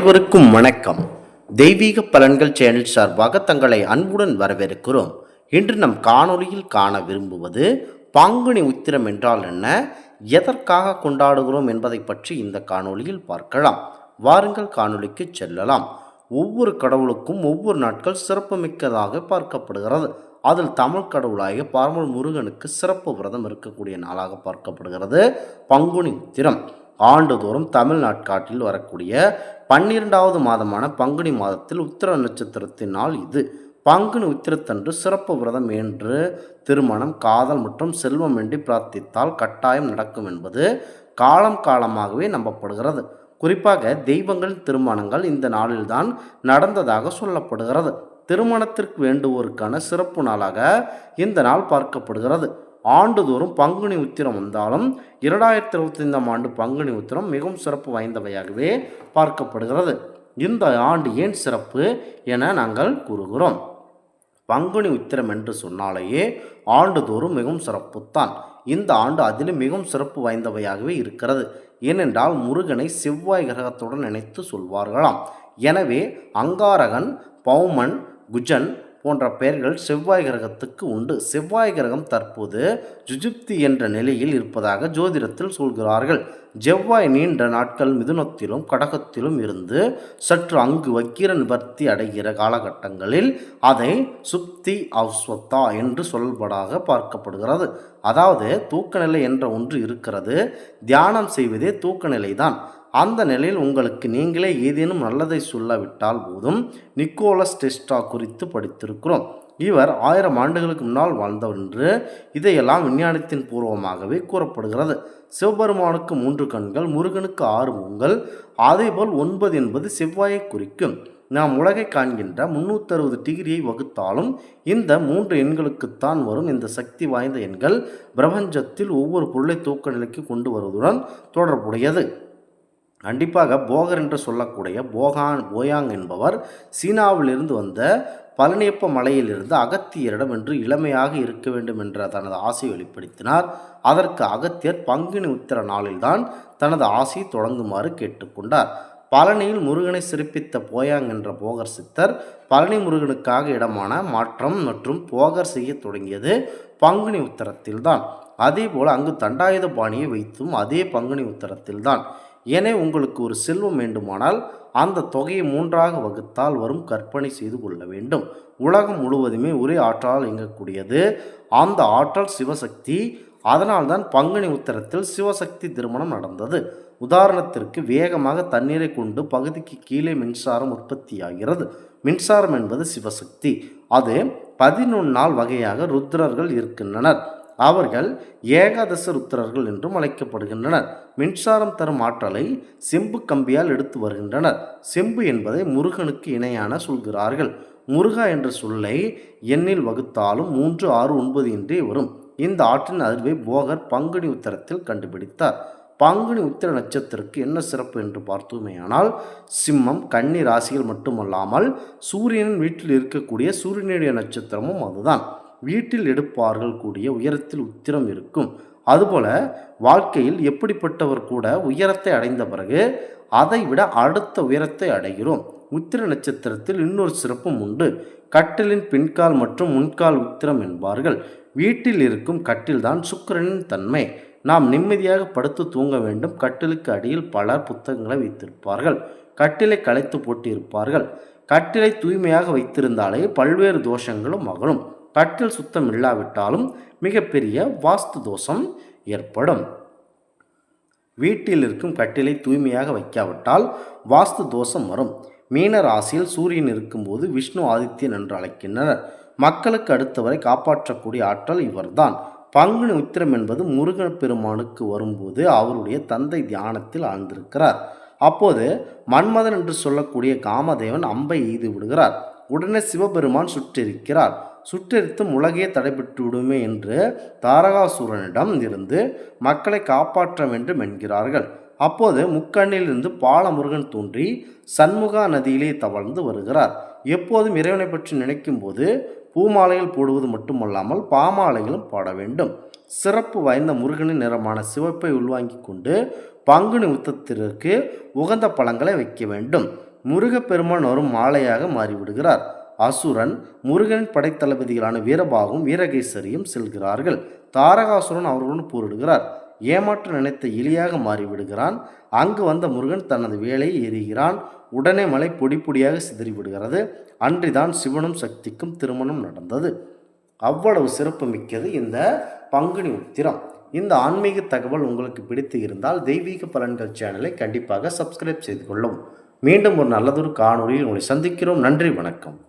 அனைவருக்கும் வணக்கம். தெய்வீக பலன்கள் சேனல் சார்பாக தங்களை அன்புடன் வரவேற்கிறோம். இன்று நம் காணொளியில் காண விரும்புவது பங்குனி உத்திரம் என்றால் என்ன, எதற்காக கொண்டாடுகிறோம் என்பதை பற்றி இந்த காணொளியில் பார்க்கலாம். வாருங்கள் காணொளிக்கு செல்லலாம். ஒவ்வொரு கடவுளுக்கும் ஒவ்வொரு நாட்கள் சிறப்புமிக்கதாக பார்க்கப்படுகிறது. அதில் தமிழ் கடவுளாகிய பரமல் முருகனுக்கு சிறப்பு விரதம் இருக்கக்கூடிய நாளாக பார்க்கப்படுகிறது பங்குனி உத்திரம். ஆண்டுதோறும் தமிழ்நாட்காட்டில் வரக்கூடிய 12வது மாதமான பங்குனி மாதத்தில் உத்திர நட்சத்திரத்தின் நாள் இது. பங்குனி உத்திரத்தன்று சிறப்பு விரதம் என்று திருமணம், காதல் மற்றும் செல்வம் வேண்டி பிரார்த்தித்தால் கட்டாயம் நடக்கும் என்பது காலமாகவே நம்பப்படுகிறது. குறிப்பாக தெய்வங்களின் திருமணங்கள் இந்த நாளில்தான் நடந்ததாக சொல்லப்படுகிறது. திருமணத்திற்கு வேண்டுவோருக்கான சிறப்பு நாளாக இந்த நாள் பார்க்கப்படுகிறது. ஆண்டுதோறும் பங்குனி உத்திரம் வந்தாலும் 2025ஆம் ஆண்டு பங்குனி உத்திரம் மிகவும் சிறப்பு வாய்ந்தவையாகவே பார்க்கப்படுகிறது. இந்த ஆண்டு ஏன் சிறப்பு என நாங்கள் கூறுகிறோம். பங்குனி உத்திரம் என்று சொன்னாலேயே ஆண்டுதோறும் மிகவும் சிறப்புத்தான். இந்த ஆண்டு அதிலும் மிகவும் சிறப்பு வாய்ந்தவையாகவே இருக்கிறது. ஏனென்றால் முருகனை செவ்வாய் கிரகத்துடன் நினைத்து சொல்வார்களாம். எனவே அங்காரகன், பௌமன், குஜன் போன்ற பெயர்கள் செவ்வாய் கிரகத்துக்கு உண்டு. செவ்வாய் கிரகம் தற்போது ஜுஜுப்தி என்ற நிலையில் இருப்பதாக ஜோதிடத்தில் சொல்கிறார்கள். செவ்வாய் நீண்ட நாட்கள் மிதுனத்திலும் கடகத்திலும் இருந்து சற்று அங்கு வக்கிர நிவர்த்தி அடைகிற காலகட்டங்களில் அதை சுப்தி அஸ்வத்தா என்று சொல்படாக பார்க்கப்படுகிறது. அதாவது தூக்க நிலை என்ற ஒன்று இருக்கிறது. தியானம் செய்வதே தூக்க நிலைதான். அந்த நிலையில் உங்களுக்கு நீங்களே ஏதேனும் நல்லதை சொல்லவிட்டால் போதும். நிக்கோலஸ் டெஸ்லா குறித்து படித்திருக்கிறோம். இவர் 1000 ஆண்டுகளுக்கு முன்னால் வாழ்ந்தவர் என்று இதையெல்லாம் விஞ்ஞானத்தின் பூர்வமாகவே கூறப்படுகிறது. சிவபெருமானுக்கு 3 கண்கள், முருகனுக்கு 6 முகங்கள், அதேபோல் 9 என்பது செவ்வாயை குறிக்கும். நாம் உலகை காண்கின்ற 360 டிகிரியை வகுத்தாலும் இந்த 3 எண்களுக்குத்தான் வரும். இந்த சக்தி வாய்ந்த எண்கள் பிரபஞ்சத்தில் ஒவ்வொரு பொருளை தூக்க நிலைக்கு கொண்டு வருவதுடன் தொடர்புடையது. கண்டிப்பாக போகர் என்று சொல்லக்கூடிய போயாங் என்பவர் சீனாவிலிருந்து வந்த பழனியப்ப மலையிலிருந்து அகத்தியரிடம் என்று இளமையாக இருக்க வேண்டும் என்ற தனது ஆசையை வெளிப்படுத்தினார். அதற்கு அகத்தியர் பங்குனி உத்திர நாளில்தான் தனது ஆசையை தொடங்குமாறு கேட்டுக்கொண்டார். பழனியில் முருகனை சிறப்பித்த போயாங் என்ற போகர் சித்தர் பழனி முருகனுக்காக இடமான மாற்றம் மற்றும் போகர் செய்ய தொடங்கியது பங்குனி உத்திரத்தில்தான். அதேபோல் அங்கு தண்டாயுத பாணியை வைத்தும் அதே பங்குனி உத்திரத்தில்தான். ஏனே உங்களுக்கு ஒரு செல்வம் வேண்டுமானால் அந்த தொகையை 3ஆக வகுத்தால் வரும் கற்பனை செய்து கொள்ள வேண்டும். உலகம் முழுவதுமே ஒரே ஆற்றலால் இயங்கக்கூடியது. அந்த ஆற்றல் சிவசக்தி. அதனால்தான் பங்குனி உத்திரத்தில் சிவசக்தி திருமணம் நடந்தது. உதாரணத்திற்கு வேகமாக தண்ணீரை கொண்டு பகுதிக்கு கீழே மின்சாரம் உற்பத்தியாகிறது. மின்சாரம் என்பது சிவசக்தி. அது 11 வகையாக ருத்ரர்கள் இருக்கின்றனர். அவர்கள் ஏகாதச ருத்ரர்கள் என்றும் அழைக்கப்படுகின்றனர். மின்சாரம் தரும் ஆற்றலை செம்பு கம்பியால் எடுத்து வருகின்றனர். செம்பு என்பதை முருகனுக்கு இணையான சொல்கிறார்கள். முருகா என்ற சொல்லை எண்ணில் வகுத்தாலும் 3, 6, 9 என்றே வரும். இந்த ஆற்றின் அதிர்வை போகர் பங்குனி உத்திரத்தில் கண்டுபிடித்தார். பங்குனி உத்திர நட்சத்திரத்திற்கு என்ன சிறப்பு என்று பார்த்தோமேயானால் சிம்மம், கன்னி ராசிகள் மட்டுமல்லாமல் சூரியனின் வீட்டில் இருக்கக்கூடிய சூரியனுடைய நட்சத்திரமும் அதுதான். வீட்டில் எடுப்பார்கள் கூடிய உயரத்தில் உத்திரம் இருக்கும். அதுபோல வாழ்க்கையில் எப்படிப்பட்டவர் கூட உயரத்தை அடைந்த பிறகு அதை விட அடுத்த உயரத்தை அடைகிறோம். உத்திர நட்சத்திரத்தில் இன்னொரு சிறப்பும் உண்டு. கட்டிலின் பின்கால் மற்றும் முன்கால் உத்திரம் என்பார்கள். வீட்டில் இருக்கும் கட்டில்தான் சுக்கிரனின் தன்மை. நாம் நிம்மதியாக படுத்து தூங்க வேண்டும். கட்டிலுக்கு அடியில் பலர் புத்தகங்களை வைத்திருப்பார்கள். கட்டிலை களைத்து போட்டிருப்பார்கள். கட்டிலை தூய்மையாக வைத்திருந்தாலே பல்வேறு தோஷங்களும் அகலும். கட்டில் சுத்தம் இல்லாவிட்டாலும் மிகப்பெரிய வாஸ்து தோஷம் ஏற்படும். வீட்டில் இருக்கும் கட்டிலை தூய்மையாக வைக்காவிட்டால் வாஸ்து தோஷம் வரும். மீன ராசியில் சூரியன் இருக்கும்போது விஷ்ணு ஆதித்யன் என்று அழைக்கின்றனர். மக்களுக்கு அடுத்தவரை காப்பாற்றக்கூடிய ஆற்றல் இவர்தான். பங்குனி உத்திரம் என்பது முருகன் பெருமானுக்கு வரும்போது அவருடைய தந்தை தியானத்தில் ஆழ்ந்திருக்கிறார். அப்போது மன்மதன் என்று சொல்லக்கூடிய காமதேவன் அம்பை எய்து விடுகிறார். உடனே சிவபெருமான் சுட்டெரிக்கிறார். சுட்டெரித்தும் உலகே தடைபட்டு விடுமே என்று தாரகாசூரனிடம் இருந்து மக்களை காப்பாற்ற வேண்டும் என்கிறார்கள். அப்போது முக்கண்ணிலிருந்து பாலமுருகன் தோன்றி சண்முகா நதியிலே தவழ்ந்து வருகிறார். எப்போதும் இறைவனை பற்றி நினைக்கும் போது பூமாலைகள் போடுவது மட்டுமல்லாமல் பாமாலைகளும் பாட வேண்டும். சிறப்பு வாய்ந்த முருகனின் நிறமான சிவப்பை உள்வாங்கி கொண்டு பங்குனி உத்திரத்திற்கு உகந்த பழங்களை வைக்க வேண்டும். முருகப்பெருமான் வரும் மாலையாக மாறிவிடுகிறார். அசுரன் முருகனின் படைத்தளபதிகளான வீரபாகும் வீரகேசரியும் செல்கிறார்கள். தாரகாசுரன் அவர்களுடன் போரிடுகிறார். ஏமாற்ற நினைத்த எலியாக மாறிவிடுகிறான். அங்கு வந்த முருகன் தனது வேலையை எறிகிறான். உடனே மலை பொடி பொடியாக சிதறிவிடுகிறது. அன்றிதான் சிவனும் சக்திக்கும் திருமணம் நடந்தது. அவ்வளவு சிறப்பு மிக்கது இந்த பங்குனி உத்திரம். இந்த ஆன்மீக தகவல் உங்களுக்கு பிடித்து இருந்தால் தெய்வீக பலன்கள் சேனலை கண்டிப்பாக சப்ஸ்கிரைப் செய்து கொள்ளவும். மீண்டும் ஒரு நல்லதொரு காணொளியில் உங்களை சந்திக்கிறோம். நன்றி, வணக்கம்.